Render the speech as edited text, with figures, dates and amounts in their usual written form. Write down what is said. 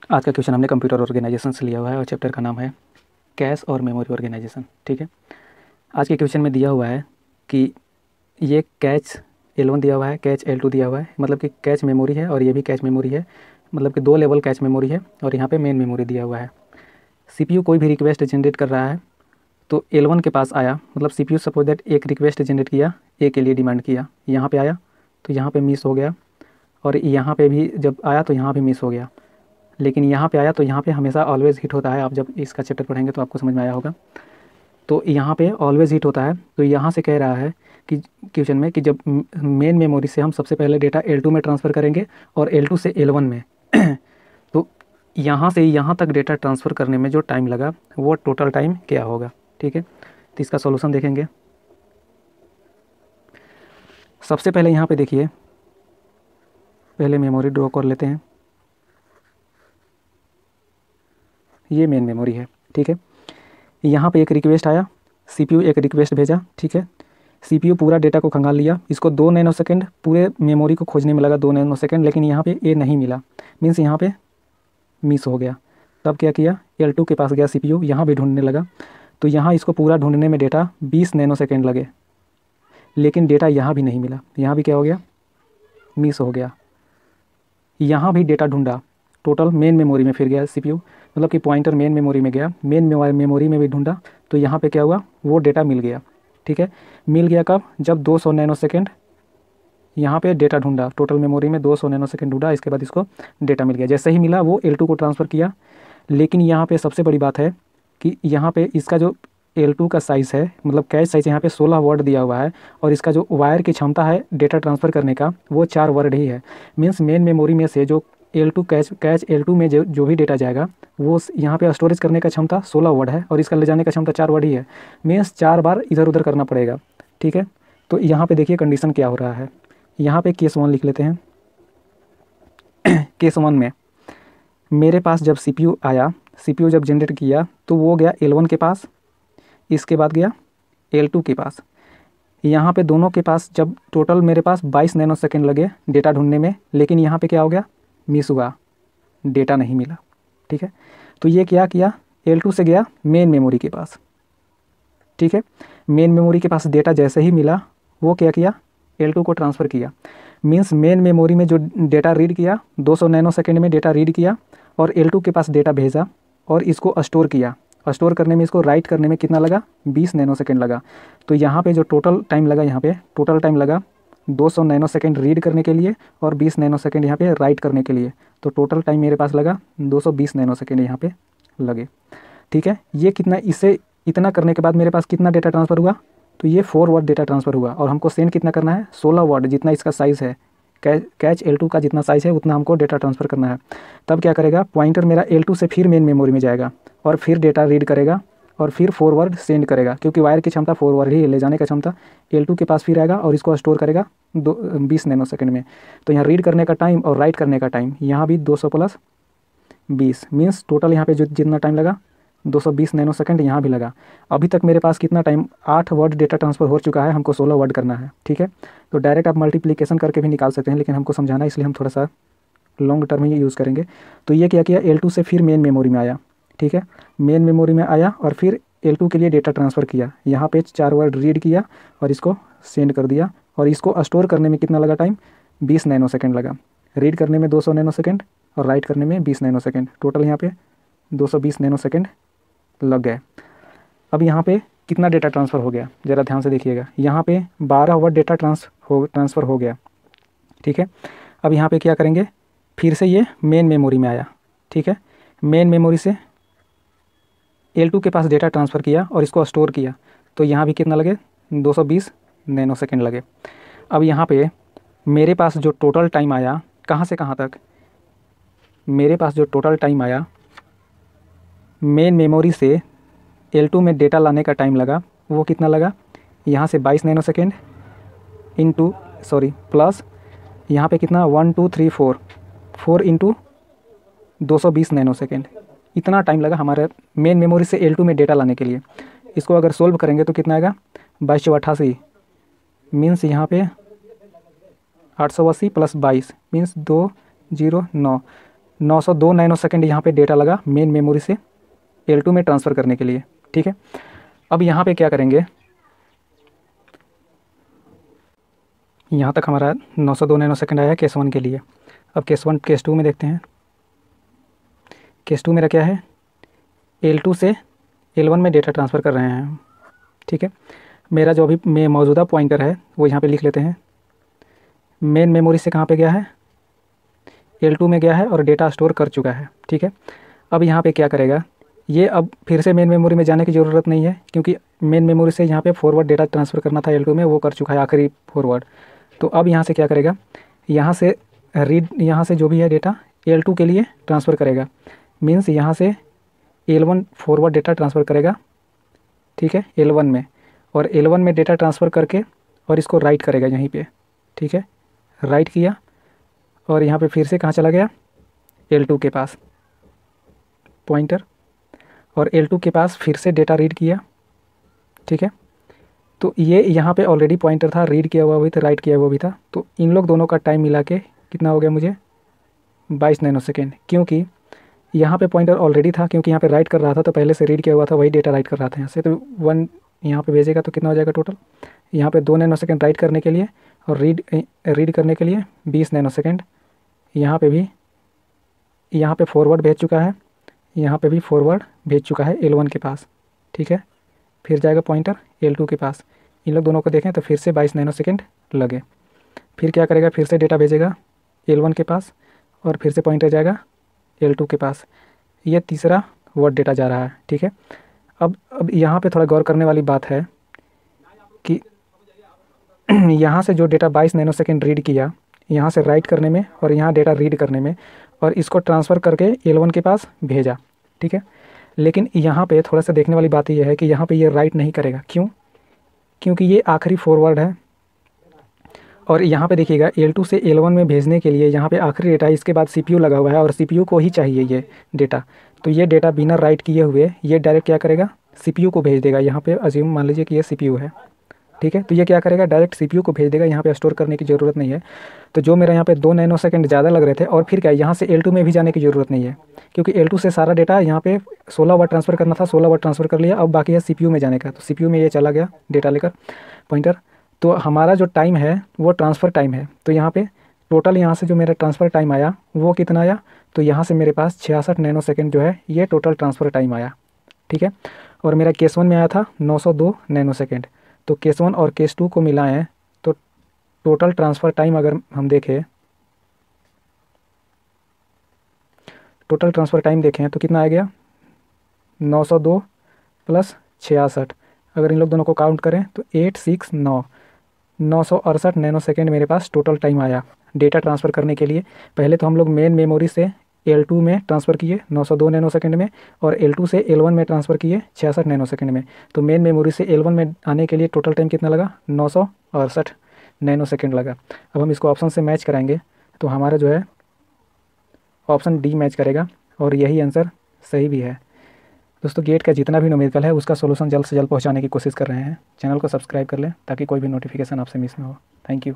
आज का क्वेश्चन हमने कंप्यूटर ऑर्गेनाइजेशन से लिया हुआ है और चैप्टर का नाम है कैश और मेमोरी ऑर्गेनाइजेशन। ठीक है, आज के क्वेश्चन में दिया हुआ है कि ये कैच L1 दिया हुआ है, कैच L2 दिया हुआ है, मतलब कि कैच मेमोरी है और ये भी कैच मेमोरी है, मतलब कि 2 लेवल कैच मेमोरी है और यहाँ पे मेन मेमोरी दिया हुआ है। CPU कोई भी रिक्वेस्ट जनरेट कर रहा है तो L1 के पास आया, मतलब CPU सपोज दैट एक रिक्वेस्ट जनरेट किया, ए के लिए डिमांड किया, यहाँ पे आया तो यहाँ पे मिस हो गया और यहाँ पे भी जब आया तो यहाँ पे मिस हो गया, लेकिन यहाँ पे आया तो यहाँ पे हमेशा ऑलवेज़ हिट होता है। आप जब इसका चैप्टर पढ़ेंगे तो आपको समझ में आया होगा। तो यहाँ पे ऑलवेज़ हिट होता है। तो यहाँ से कह रहा है कि क्वेश्चन में कि जब मेन मेमोरी से हम सबसे पहले डेटा L2 में ट्रांसफ़र करेंगे और L2 से L1 में तो यहाँ से यहाँ तक डेटा ट्रांसफ़र करने में जो टाइम लगा वो टोटल टाइम क्या होगा। ठीक है, तो इसका सॉल्यूशन देखेंगे। सबसे पहले यहाँ पे देखिए, पहले मेमोरी ड्रॉ कर लेते हैं। ये मेन मेमोरी है। ठीक है, यहाँ पे एक रिक्वेस्ट आया, CPU एक रिक्वेस्ट भेजा। ठीक है, CPU पूरा डेटा को खंगाल लिया, इसको 2 नैनोसेकंड पूरे मेमोरी को खोजने में लगा, 2 नैनोसेकंड, लेकिन यहाँ पे ए नहीं मिला, मीन्स यहाँ पे मिस हो गया। तब क्या किया, L2 के पास गया CPU, यहाँ भी ढूंढने लगा, तो यहाँ इसको पूरा ढूंढने में डेटा 20 नैनोसेकंड लगे, लेकिन डेटा यहाँ भी नहीं मिला, यहाँ भी क्या हो गया, मिस हो गया। यहाँ भी डेटा ढूंढा, टोटल मेन मेमोरी में फिर गया CPU, मतलब कि पॉइंटर मेन मेमोरी में गया, मेन मेमोरी में भी ढूंढा, तो यहाँ पे क्या हुआ, वो डेटा मिल गया। ठीक है, मिल गया कब, जब 200 नैनोसेकंड यहाँ पे डेटा ढूंढा, टोटल मेमोरी में 200 नैनोसेकंड ढूंढा, इसके बाद इसको डेटा मिल गया। जैसे ही मिला वो L2 को ट्रांसफ़र किया, लेकिन यहाँ पे सबसे बड़ी बात है कि यहाँ पे इसका जो L2 का साइज़ है, मतलब कैश साइज़ यहाँ पे 16 वर्ड दिया हुआ है और इसका जो वायर की क्षमता है डेटा ट्रांसफ़र करने का वो 4 वर्ड ही है। मीन्स मेन मेमोरी में से जो L2 कैच L2 में जो भी डेटा जाएगा वो यहाँ पे स्टोरेज करने का क्षमता 16 वर्ड है और इसका ले जाने का क्षमता 4 वर्ड ही है। मीन्स 4 बार इधर उधर करना पड़ेगा। ठीक है, तो यहाँ पे देखिए कंडीशन क्या हो रहा है। यहाँ पे केस 1 लिख लेते हैं। केस 1 में मेरे पास जब CPU आया, CPU जब जनरेट किया तो वो गया L1 के पास, इसके बाद गया L2 के पास। यहाँ पे दोनों के पास जब टोटल मेरे पास 22 नैनोसेकंड लगे डेटा ढूंढने में, लेकिन यहाँ पे क्या हो गया, मिस हुआ, डेटा नहीं मिला। ठीक है, तो ये क्या किया, L2 से गया मेन मेमोरी के पास। ठीक है, मेन मेमोरी के पास डेटा जैसे ही मिला वो क्या किया, L2 को ट्रांसफ़र किया। मीन्स मेन मेमोरी में जो डेटा रीड किया 200 नैनोसेकंड में डेटा रीड किया और L2 के पास डेटा भेजा और इसको स्टोर किया। स्टोर करने में, इसको राइट करने में कितना लगा, 20 नैनोसेकंड लगा। तो यहाँ पे जो टोटल टाइम लगा, यहाँ पे टोटल टाइम लगा 200 नैनोसेकंड रीड करने के लिए और 20 नैनोसेकंड यहाँ पे राइट करने के लिए। तो टोटल टाइम मेरे पास लगा 220 नैनोसेकंड यहाँ पे लगे। ठीक है, ये कितना, इससे इतना करने के बाद मेरे पास कितना डेटा ट्रांसफ़र हुआ, तो ये 4 वर्ड डेटा ट्रांसफ़र हुआ और हमको सेंड कितना करना है, 16 वर्ड, जितना इसका साइज़ है, कैच L2 का जितना साइज़ है उतना हमको डेटा ट्रांसफ़र करना है। तब क्या करेगा, पॉइंटर मेरा L2 से फिर मेन मेमोरी में जाएगा और फिर डेटा रीड करेगा और फिर 4 वर्ड सेंड करेगा, क्योंकि वायर की क्षमता 4 वर्ड ही, ले जाने का क्षमता L2 के पास फिर आएगा और इसको स्टोर करेगा 20 नैनोसेकंड में। तो यहाँ रीड करने का टाइम और राइट करने का टाइम, यहाँ भी 200 + 20, मीन्स टोटल यहाँ पे जो जितना टाइम लगा 220 नैनोसेकंड यहाँ भी लगा। अभी तक मेरे पास कितना टाइम, 8 वर्ड डेटा ट्रांसफ़र हो चुका है, हमको 16 वर्ड करना है। ठीक है, तो डायरेक्ट आप मल्टीप्लिकेशन करके भी निकाल सकते हैं, लेकिन हमको समझाना इसलिए हम थोड़ा सा लॉन्ग टर्म ही यूज़ करेंगे। तो ये क्या किया, L2 से फिर मेन मेमोरी में आया। ठीक है, मेन मेमोरी में आया और फिर L2 के लिए डेटा ट्रांसफ़र किया, यहाँ पे 4 वर्ड रीड किया और इसको सेंड कर दिया और इसको स्टोर करने में कितना लगा टाइम, 20 नैनोसेकंड लगा। रीड करने में 200 नैनोसेकंड और राइट करने में 20 नैनोसेकंड, टोटल यहाँ पे 220 नैनोसेकंड लग गए। अब यहाँ पे कितना डेटा ट्रांसफ़र हो गया, ज़रा ध्यान से देखिएगा। यहाँ पे 12 वर्ड डेटा ट्रांसफ़र हो गया। ठीक है, अब यहाँ पे क्या करेंगे, फिर से ये मेन मेमोरी में आया। ठीक है, मेन मेमोरी से L2 के पास डेटा ट्रांसफ़र किया और इसको स्टोर किया, तो यहाँ भी कितना लगे, 220 नैनोसेकंड लगे। अब यहाँ पे मेरे पास जो टोटल टाइम आया, कहाँ से कहाँ तक, मेरे पास जो टोटल टाइम आया मेन मेमोरी से L2 में डेटा लाने का टाइम लगा, वो कितना लगा, यहाँ से 22 नैनोसेकंड प्लस यहाँ पे कितना 1 2 3 4 इंटू 220 नैनोसेकंड, इतना टाइम लगा हमारे मेन मेमोरी से L2 में डेटा लाने के लिए। इसको अगर सोल्व करेंगे तो कितना आएगा, 2288, मीन्स यहाँ पे 880 + 22 मीन्स 209, 902 नैनो सेकेंड यहाँ पे डेटा लगा मेन मेमोरी से L2 में ट्रांसफ़र करने के लिए। ठीक है, अब यहाँ पे क्या करेंगे, यहाँ तक हमारा 902 नैनो सेकेंड आया केस 1 के लिए। अब केस 1 केस 2 में देखते हैं। केस 2 मेरा क्या है, L2 से L1 में डेटा ट्रांसफ़र कर रहे हैं। ठीक है, मेरा जो अभी में मौजूदा पॉइंटर है वो यहाँ पे लिख लेते हैं। मेन मेमोरी से कहाँ पे गया है, L2 में गया है और डेटा स्टोर कर चुका है। ठीक है, अब यहाँ पे क्या करेगा, ये अब फिर से मेन मेमोरी में जाने की ज़रूरत नहीं है, क्योंकि मेन मेमोरी से यहाँ पे फॉरवर्ड डेटा ट्रांसफ़र करना था L2 में, वो कर चुका है आखिरी फॉरवर्ड। तो अब यहाँ से क्या करेगा, यहाँ से रीड, यहाँ से जो भी है डेटा L2 के लिए ट्रांसफ़र करेगा। मीन्स यहाँ से L1 फॉरवर्ड डेटा ट्रांसफ़र करेगा। ठीक है, L1 में, और L1 में डेटा ट्रांसफ़र करके और इसको राइट करेगा यहीं पे। ठीक है, राइट किया और यहाँ पे फिर से कहाँ चला गया, L2 के पास पॉइंटर, और L2 के पास फिर से डेटा रीड किया। ठीक है, तो ये यहाँ पे ऑलरेडी पॉइंटर था, रीड किया हुआ भी था, राइट किया हुआ भी था। तो इन लोग दोनों का टाइम मिला के कितना हो गया मुझे, 22 नैनो सेकेंड, क्योंकि यहाँ पे पॉइंटर ऑलरेडी था, क्योंकि यहाँ पे राइट कर रहा था तो पहले से रीड किया हुआ था, वही डेटा राइट कर रहा था यहाँ से। तो 1 यहाँ पे भेजेगा तो कितना हो जाएगा टोटल, यहाँ पे 2 नैनो सेकेंड राइट करने के लिए और रीड करने के लिए 20 नैनो सेकेंड। यहाँ पे भी, यहाँ पे फॉरवर्ड भेज चुका है, यहाँ पे भी फॉरवर्ड भेज चुका है L1 के पास। ठीक है, फिर जाएगा पॉइंटर L2 के पास। इन लोग दोनों को देखें तो फिर से 22 नैनो सेकेंड लगे। फिर क्या करेगा, फिर से डेटा भेजेगा L1 के पास और फिर से पॉइंटर जाएगा L2 के पास। ये तीसरा वर्ड डेटा जा रहा है। ठीक है, अब यहाँ पे थोड़ा गौर करने वाली बात है कि यहाँ से जो डेटा 22 नैनो सेकेंड रीड किया, यहाँ से राइट करने में और यहाँ डेटा रीड करने में, और इसको ट्रांसफ़र करके L1 के पास भेजा। ठीक है, लेकिन यहाँ पे थोड़ा सा देखने वाली बात यह है कि यहाँ पे ये राइट नहीं करेगा। क्यों, क्योंकि ये आखिरी फॉरवर्ड है, और यहाँ पे देखिएगा L2 से L1 में भेजने के लिए यहाँ पे आखिरी डेटा, इसके बाद CPU लगा हुआ है और CPU को ही चाहिए ये डेटा। तो ये डेटा बिना राइट किए हुए ये डायरेक्ट क्या करेगा, CPU को भेज देगा। यहाँ पे अज्यूम मान लीजिए कि ये CPU है। ठीक है, तो ये क्या करेगा, डायरेक्ट CPU को भेज देगा, यहाँ पे स्टोर करने की ज़रूरत नहीं है। तो जो मेरा यहाँ पे 2 नैनो सेकेंड ज़्यादा लग रहे थे, और फिर क्या, यहाँ से L2 में भी जाने की ज़रूरत नहीं है, क्योंकि L2 से सारा डेटा यहाँ पे 16 बार ट्रांसफ़र करना था, 16 बार ट्रांसफ़र कर लिया। अब बाकी है CPU में जाने का, तो CPU में ये चला गया डेटा लेकर पॉइंटर। तो हमारा जो टाइम है वो ट्रांसफ़र टाइम है। तो यहाँ पे टोटल यहाँ से जो मेरा ट्रांसफ़र टाइम आया वो कितना आया, तो यहाँ से मेरे पास 66 नैनो सेकेंड जो है ये टोटल ट्रांसफ़र टाइम आया। ठीक है, और मेरा केस 1 में आया था 902 नैनो सेकेंड। तो केस 1 और केस 2 को मिलाएं तो टोटल ट्रांसफ़र टाइम अगर हम देखें, टोटल ट्रांसफ़र टाइम देखें तो कितना आ गया, 902 प्लस 66। अगर इन लोग दोनों को काउंट करें तो 869 968 नैनो सेकेंड मेरे पास टोटल टाइम आया डेटा ट्रांसफ़र करने के लिए। पहले तो हम लोग मेन मेमोरी से L2 में ट्रांसफ़र किए 902 नैनो सेकेंड में, और L2 से L1 में ट्रांसफ़र किए 66 नैनो सेकेंड में। तो मेन मेमोरी से L1 में आने के लिए टोटल टाइम कितना लगा, 968 नैनो सेकेंड लगा। अब हम इसको ऑप्शन से मैच कराएंगे तो हमारा जो है ऑप्शन डी मैच करेगा, और यही आंसर सही भी है। दोस्तों, गेट का जितना भी न्यूमेरिकल है उसका सोल्यूशन जल्द से जल्द पहुंचाने की कोशिश कर रहे हैं। चैनल को सब्सक्राइब कर लें ताकि कोई भी नोटिफिकेशन आपसे मिस ना हो। Thank you.